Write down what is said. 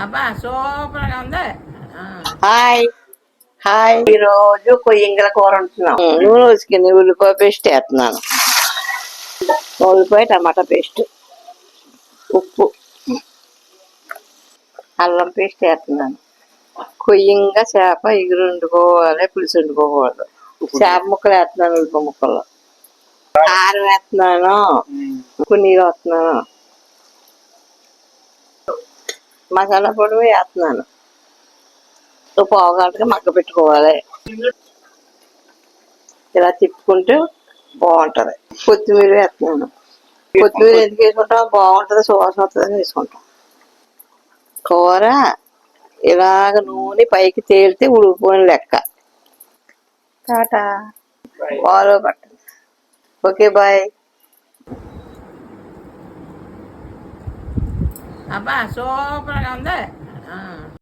అబ్బా సూపర్ గా ఉంది. హాయ్ హాయ్, ఈరోజు కొయ్యంగల కూర వండుతున్నాం. నూనె ఉసికింది, ఉల్లిపాయ పేస్ట్ వేస్తున్నాను. ఉల్లిపాయ టమాటా పేస్ట్, ఉప్పు, అల్లం పేస్ట్ వేస్తున్నాను. కొయ్యంగా చేప ఎగురు వండుకోవాలి, పులుసు వండుకోకూడదు. చేప ముక్కలు వేస్తున్నాను, ఉల్లిపాయ ముక్కలు, కారం వేస్తున్నాను, ఉప్పు నీరు వేస్తున్నాను, మసాలా పొడి వేస్తున్నాను. పావు గంటగా మగ్గ పెట్టుకోవాలి. ఇలా తిప్పుకుంటూ బాగుంటది. కొత్తిమీర వేస్తున్నాను. కొత్తిమీర ఎందుకు వేసుకుంటాం, బాగుంటది, సువాసన వస్తుందని వేసుకుంటాం. కూర ఇలాగ నూనె పైకి తేలితే ఉడికిపోయిన లెక్క. Tata, follow button. Okay, bye. అబ్బా సూపర్ గా ఉంది.